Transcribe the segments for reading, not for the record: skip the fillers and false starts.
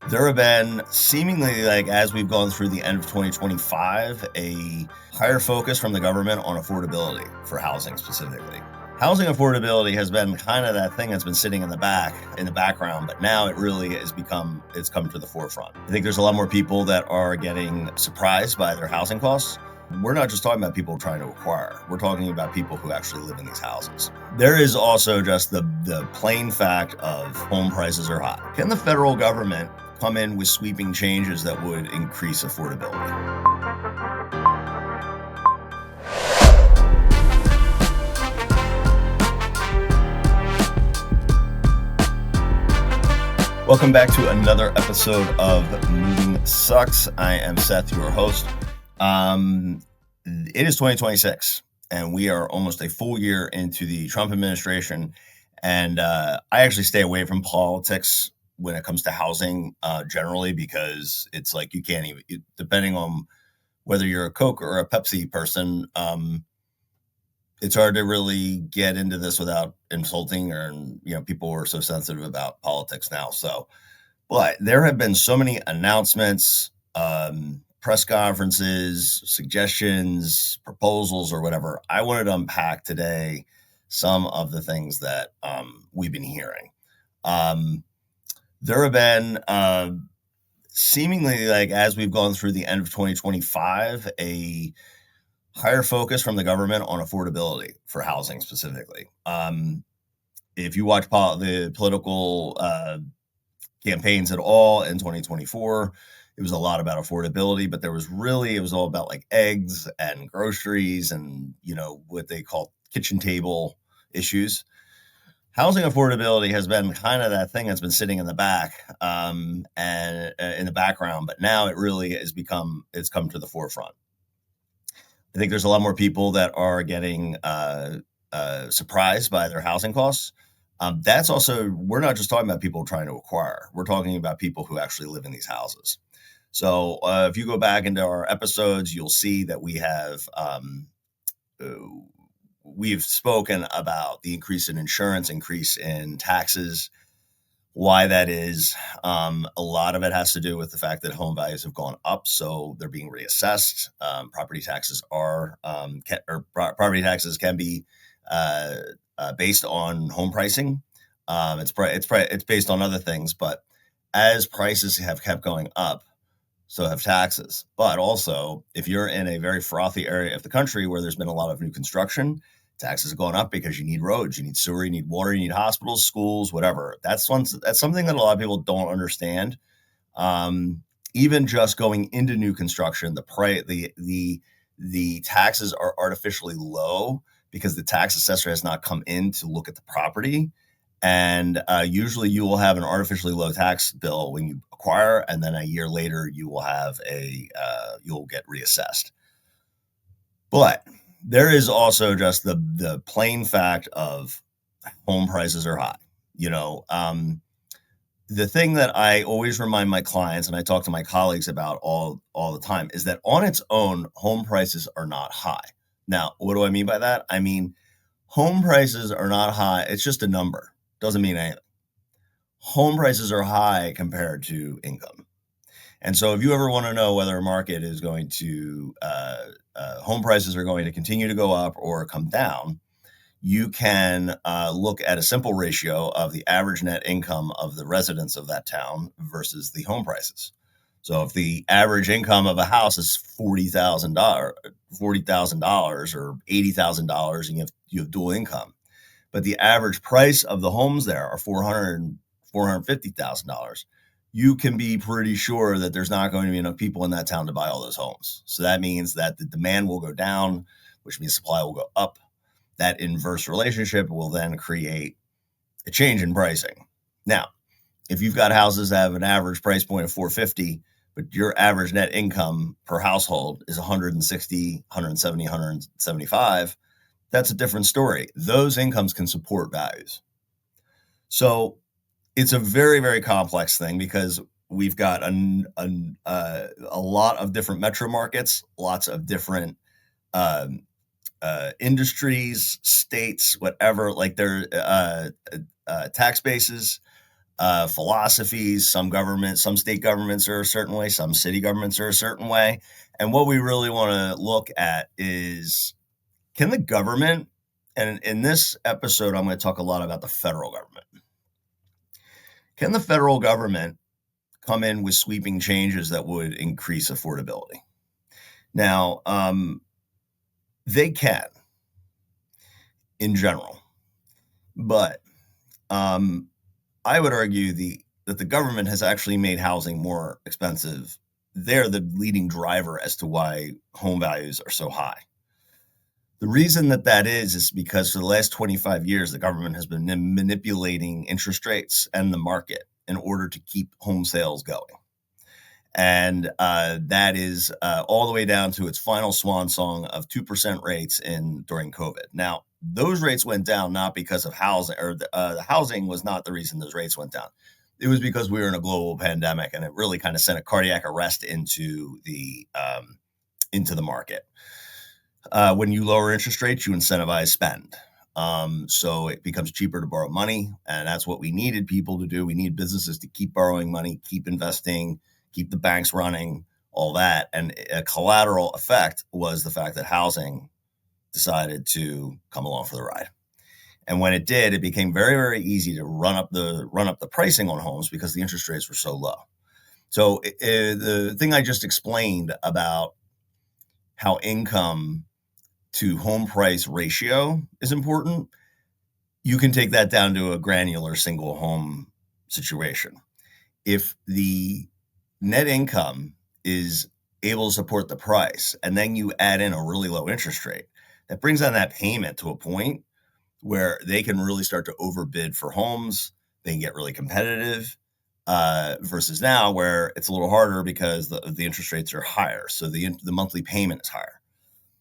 There have been seemingly, like, as we've gone through the end of 2025, a higher focus from the government on affordability for housing specifically. Housing affordability has been kind of that thing that's been sitting in the background, but now it's come to the forefront. I think there's a lot more people that are getting surprised by their housing costs. We're not just talking about people trying to acquire. We're talking about people who actually live in these houses. There is also just the plain fact of home prices are high. Can the federal government come in with sweeping changes that would increase affordability? Welcome back to another episode of Moving Sucks. I am Seth, your host. It is 2026, and we are almost a full year into the Trump administration. And I actually stay away from politics when it comes to housing generally, because it's like you can't even, depending on whether you're a Coke or a Pepsi person, it's hard to really get into this without insulting, or people are so sensitive about politics now. So, but there have been so many announcements, press conferences, suggestions, proposals, or whatever. I wanted to unpack today some of the things that we've been hearing. There have been seemingly, like, as we've gone through the end of 2025, a higher focus from the government on affordability for housing specifically. If you watch the political campaigns at all in 2024, it was a lot about affordability, but it was all about like eggs and groceries and, what they call kitchen table issues. Housing affordability has been kind of that thing that's been sitting in the background, but now it's come to the forefront. I think there's a lot more people that are getting surprised by their housing costs. That's also, we're not just talking about people trying to acquire. We're talking about people who actually live in these houses. So if you go back into our episodes, you'll see that we've spoken about the increase in insurance, increase in taxes, why that is. A lot of it has to do with the fact that home values have gone up, so they're being reassessed. Property taxes can be based on home pricing. It's based on other things, but as prices have kept going up, so have taxes. But also, if you're in a very frothy area of the country where there's been a lot of new construction, taxes are going up because you need roads, you need sewer, you need water, you need hospitals, schools, whatever. That's something that a lot of people don't understand. Even just going into new construction, the taxes are artificially low because the tax assessor has not come in to look at the property. And usually you will have an artificially low tax bill when you acquire, and then a year later you will have you'll get reassessed. But there is also just the plain fact of home prices are high. The thing that I always remind my clients, and I talk to my colleagues about all the time, is that on its own, home prices are not high. Now, what do I mean by that? I mean, home prices are not high. It's just a number. Doesn't mean anything. Home prices are high compared to income. And so if you ever want to know whether a market is going to, home prices are going to continue to go up or come down, you can look at a simple ratio of the average net income of the residents of that town versus the home prices. So if the average income of a house is $40,000 or $80,000, and you have dual income, but the average price of the homes there are $450,000, you can be pretty sure that there's not going to be enough people in that town to buy all those homes. So that means that the demand will go down, which means supply will go up. That inverse relationship will then create a change in pricing. Now, if you've got houses that have an average price point of $450, but your average net income per household is $160, $170, $175, that's a different story. Those incomes can support values. So it's a very, very complex thing because we've got a lot of different metro markets, lots of different industries, states, whatever, like their tax bases. philosophies. Some state governments are a certain way, some city governments are a certain way. And what we really want to look at is, can the government, and in this episode, I'm going to talk a lot about the federal government. Can the federal government come in with sweeping changes that would increase affordability? Now, they can in general, but I would argue that the government has actually made housing more expensive. They're the leading driver as to why home values are so high. The reason that is because for the last 25 years, the government has been manipulating interest rates and the market in order to keep home sales going. And that is all the way down to its final swan song of 2% rates during COVID. Now, those rates went down not because of housing, or the housing was not the reason those rates went down. It was because we were in a global pandemic, and it really kind of sent a cardiac arrest into the market. When you lower interest rates, you incentivize spend. So it becomes cheaper to borrow money, and that's what we needed people to do. We need businesses to keep borrowing money, keep investing, keep the banks running, all that. And a collateral effect was the fact that housing decided to come along for the ride. And when it did, it became very, very easy to run up the pricing on homes because the interest rates were so low. So the thing I just explained about how income to home price ratio is important, you can take that down to a granular single home situation. If the net income is able to support the price, and then you add in a really low interest rate, that brings down that payment to a point where they can really start to overbid for homes. They can get really competitive, versus now where it's a little harder because the interest rates are higher. So the monthly payment is higher.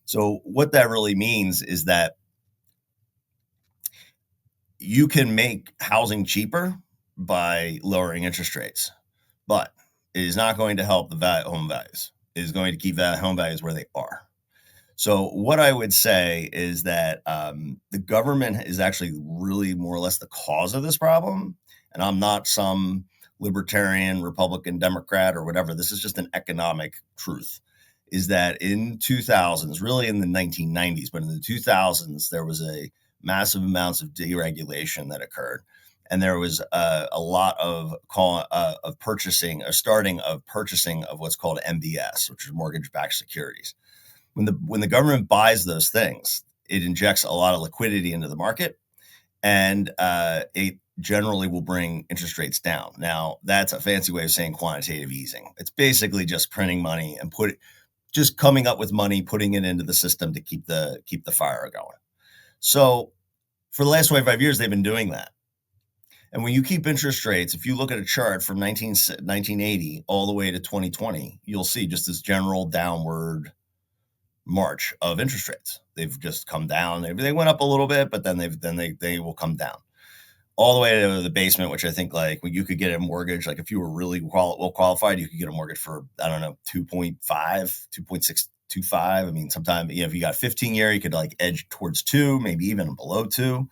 So what that really means is that you can make housing cheaper by lowering interest rates, but it is not going to help the home values. It is going to keep that home values where they are. So what I would say is that the government is actually really more or less the cause of this problem. And I'm not some libertarian, Republican, Democrat, or whatever. This is just an economic truth. Is that in 2000s, really in the 1990s, but in the 2000s, there was a massive amounts of deregulation that occurred. And there was a lot of purchasing, or starting of purchasing of what's called MBS, which is mortgage-backed securities. When the government buys those things, it injects a lot of liquidity into the market, and it generally will bring interest rates down. Now, that's a fancy way of saying quantitative easing. It's basically just printing money and just coming up with money, putting it into the system to keep the fire going. So for the last 25 years, they've been doing that. And when you keep interest rates, if you look at a chart from 1980 all the way to 2020, you'll see just this general downward march of interest rates. They've just come down. They went up a little bit, but then they will come down all the way to the basement, which I think like when you could get a mortgage, like if you were really well qualified, you could get a mortgage for, I don't know, 2.5, 2.625. I mean, sometimes, if you got 15-year, you could like edge towards 2, maybe even below 2.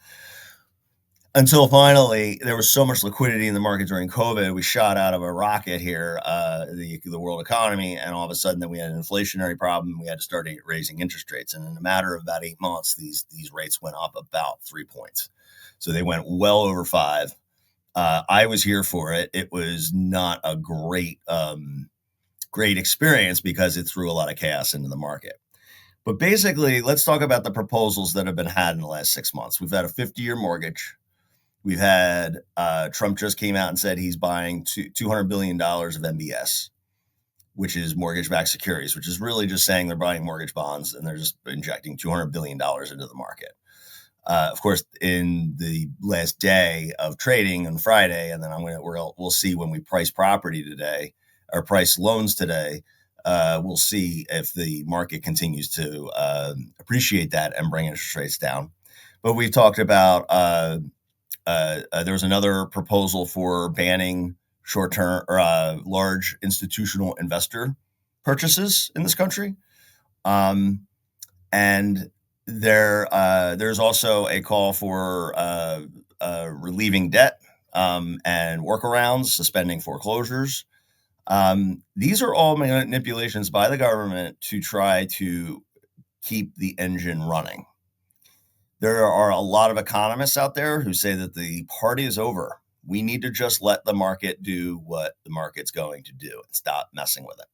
Until finally, there was so much liquidity in the market during COVID, we shot out of a rocket here, the world economy, and all of a sudden then we had an inflationary problem. We had to start raising interest rates, and in a matter of about 8 months, these rates went up about 3 points. So they went well over 5. I was here for it. It was not a great experience because it threw a lot of chaos into the market. But basically, let's talk about the proposals that have been had in the last 6 months. We've had a 50-year mortgage. We've had Trump just came out and said he's buying $200 billion of MBS, which is mortgage-backed securities, which is really just saying they're buying mortgage bonds and they're just injecting $200 billion into the market. Of course, in the last day of trading on Friday, and then we'll see when we price property today or price loans today. We'll see if the market continues to appreciate that and bring interest rates down. But we've talked about there was another proposal for banning short-term or large institutional investor purchases in this country, and there's also a call for relieving debt and workarounds, suspending foreclosures. These are all manipulations by the government to try to keep the engine running. There are a lot of economists out there who say that the party is over. We need to just let the market do what the market's going to do and stop messing with it.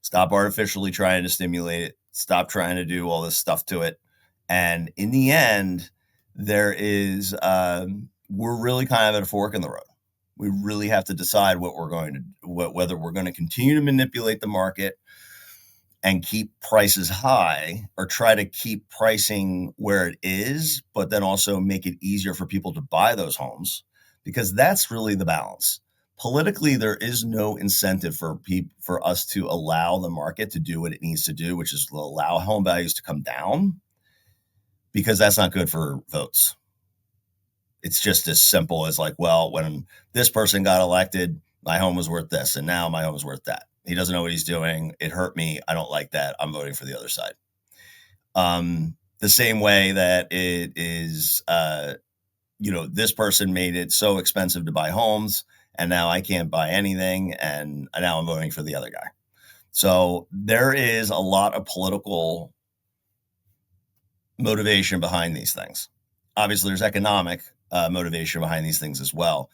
Stop artificially trying to stimulate it. Stop trying to do all this stuff to it. And in the end, we're really kind of at a fork in the road. We really have to decide whether we're going to continue to manipulate the market and keep prices high, or try to keep pricing where it is, but then also make it easier for people to buy those homes, because that's really the balance. Politically, there is no incentive for us to allow the market to do what it needs to do, which is to allow home values to come down, because that's not good for votes. It's just as simple as like, well, when this person got elected, my home was worth this, and now my home is worth that. He doesn't know what he's doing. It hurt me. I don't like that. I'm voting for the other side. The same way that it is, this person made it so expensive to buy homes, and now I can't buy anything, and now I'm voting for the other guy. So there is a lot of political motivation behind these things. Obviously, there's economic motivation behind these things as well.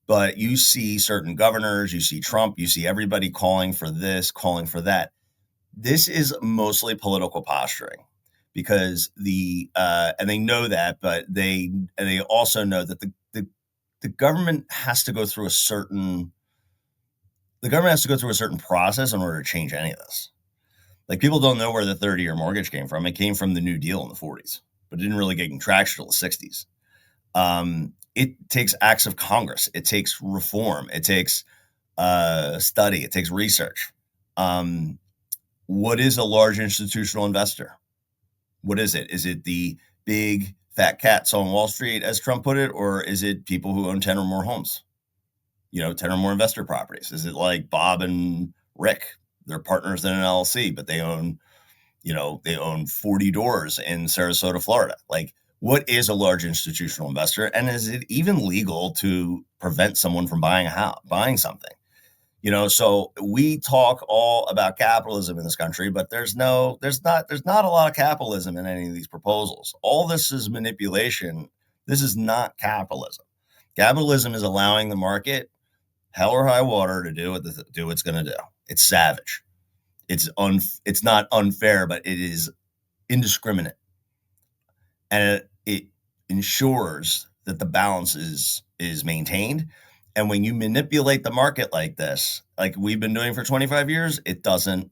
But you see certain governors, you see Trump, you see everybody calling for this, calling for that. This is mostly political posturing, because and they know that, but they also know that the government has to go through a certain process in order to change any of this. Like, people don't know where the 30-year mortgage came from. It came from the New Deal in the 40s, but it didn't really get traction until the 60s. It takes acts of Congress. It takes reform. It takes study. It takes research. What is a large institutional investor? What is it? Is it the big fat cats on Wall Street, as Trump put it, or is it people who own 10 or more homes? 10 or more investor properties? Is it like Bob and Rick? They're partners in an LLC, but they own 40 doors in Sarasota, Florida. Like, what is a large institutional investor, and is it even legal to prevent someone from buying something? So we talk all about capitalism in this country, but there's not a lot of capitalism in any of these proposals. All this is manipulation. This is not capitalism. Capitalism is allowing the market, hell or high water, to do what it's going to do. It's savage. It's not unfair, but it is indiscriminate. And it ensures that the balance is maintained. And when you manipulate the market like this, like we've been doing for 25 years, it doesn't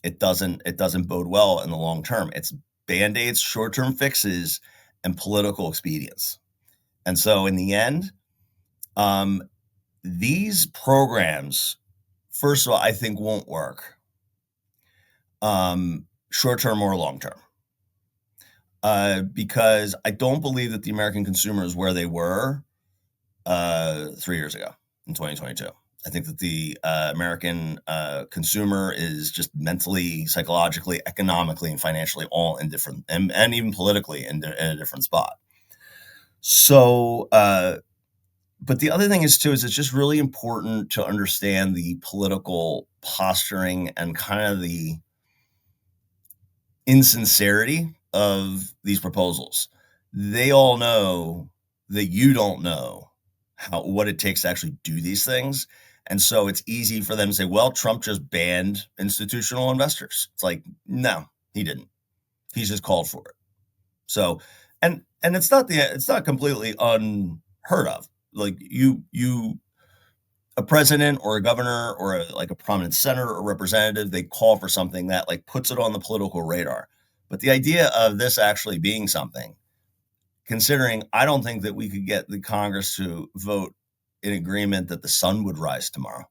bode well in the long term. It's band-aids, short-term fixes, and political expedience. And so in the end, these programs, first of all, I think won't work, short-term or long-term. Because I don't believe that the American consumer is where they were 3 years ago in 2022. I think that the American consumer is just mentally, psychologically, economically, and financially all in different, and even politically in a different spot. So, but the other thing is it's just really important to understand the political posturing and kind of the insincerity of these proposals. They all know that you don't know what it takes to actually do these things. And so it's easy for them to say, well, Trump just banned institutional investors. It's like, no, he didn't. He's just called for it. So, and it's not completely unheard of. Like a president or a governor or a prominent senator or representative, they call for something that like puts it on the political radar. But the idea of this actually being something, considering I don't think that we could get the Congress to vote in agreement that the sun would rise tomorrow.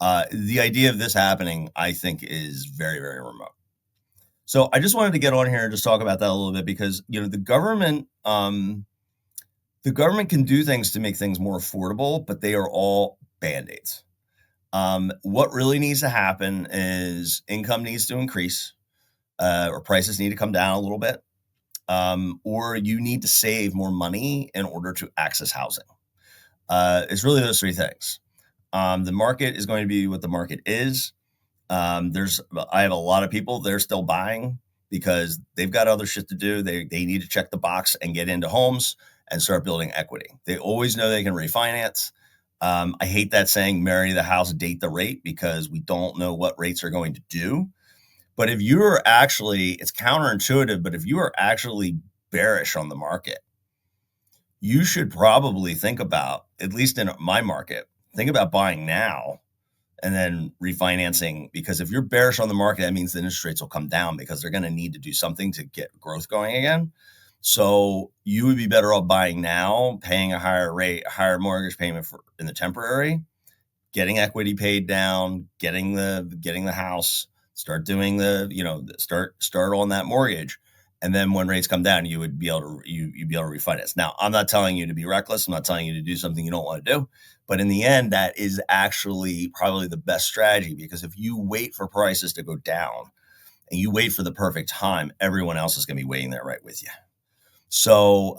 The idea of this happening, I think, is very, very remote. So I just wanted to get on here and just talk about that a little bit, because the government can do things to make things more affordable, but they are all band-aids. What really needs to happen is income needs to increase, or prices need to come down a little bit, or you need to save more money in order to access housing. It's really those three things. The market is going to be what the market is. I have a lot of people, they're still buying because they've got other shit to do. They need to check the box and get into homes and start building equity. They always know they can refinance. I hate that saying, marry the house, date the rate, because we don't know what rates are going to do. But if you're actually, it's counterintuitive, but if you are actually bearish on the market, you should probably think about, at least in my market, think about buying now and then refinancing, because if you're bearish on the market, that means the interest rates will come down because they're going to need to do something to get growth going again. So you would be better off buying now, paying a higher rate, a higher mortgage payment in the temporary, getting equity paid down, getting the house, start doing start on that mortgage. And then when rates come down, you would be able to you'd be able to refinance. Now, I'm not telling you to be reckless. I'm not telling you to do something you don't want to do. But in the end, that is actually probably the best strategy, because if you wait for prices to go down and you wait for the perfect time, everyone else is going to be waiting there right with you. So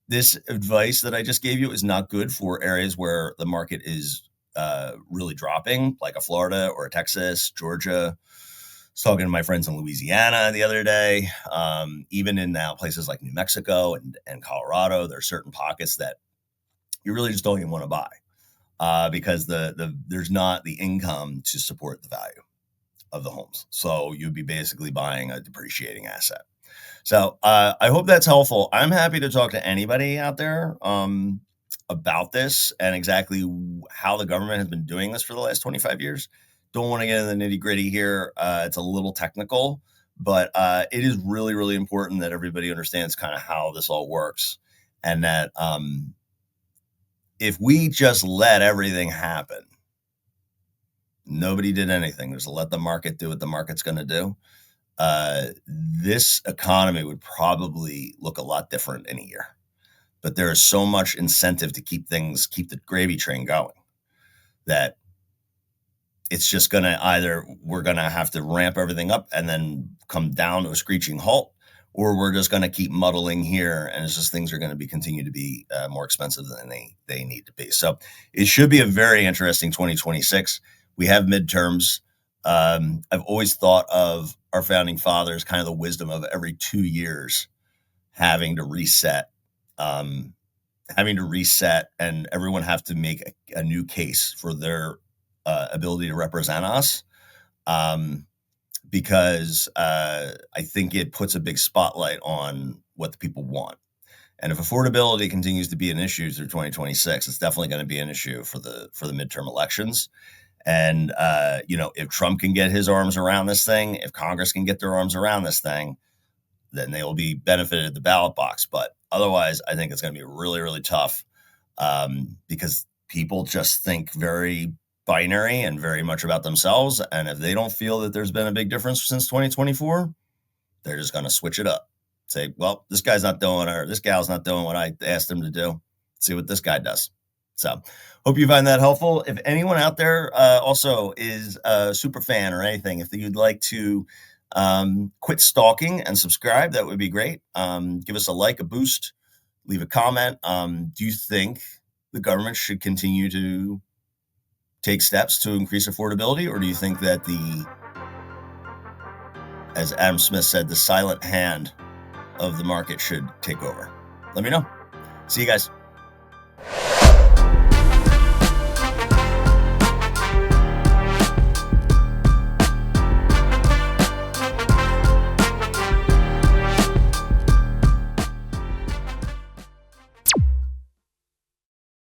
this advice that I just gave you is not good for areas where the market is really dropping, like a Florida or a Texas, Georgia. I was talking to my friends in Louisiana the other day. Even in now places like New Mexico and Colorado, there are certain pockets that you really just don't even want to buy because there's not the income to support the value of the homes. So you'd be basically buying a depreciating asset. So I hope that's helpful. I'm happy to talk to anybody out there about this and exactly how the government has been doing this for the last 25 years. Don't want to get into the nitty gritty here. It's a little technical, but it is really, really important that everybody understands kind of how this all works, and that if we just let everything happen, nobody did anything, just let the market do what the market's going to do, this economy would probably look a lot different in a year. But there is so much incentive to keep the gravy train going, that it's just going to either we're going to have to ramp everything up and then come down to a screeching halt, or we're just going to keep muddling here, and it's just things are going to continue to be more expensive than they need to be. So it should be a very interesting 2026. We have midterms. I've always thought of our founding fathers, kind of the wisdom of every 2 years having to reset, and everyone have to make a new case for their ability to represent us, because I think it puts a big spotlight on what the people want. And if affordability continues to be an issue through 2026, it's definitely going to be an issue for the midterm elections. And if Trump can get his arms around this thing, if Congress can get their arms around this thing, then they will be benefited at the ballot box. But otherwise, I think it's going to be really, really tough, because people just think very binary and very much about themselves. And if they don't feel that there's been a big difference since 2024, they're just going to switch it up. Say, well, this guy's not doing, or this gal's not doing what I asked them to do. See what this guy does. So hope you find that helpful. If anyone out there also is a super fan or anything, if you'd like to quit stalking and subscribe, that would be great. Give us a like, a boost, leave a comment. Do you think the government should continue to take steps to increase affordability, or do you think that as Adam Smith said, the silent hand of the market should take over? Let me know. See you guys.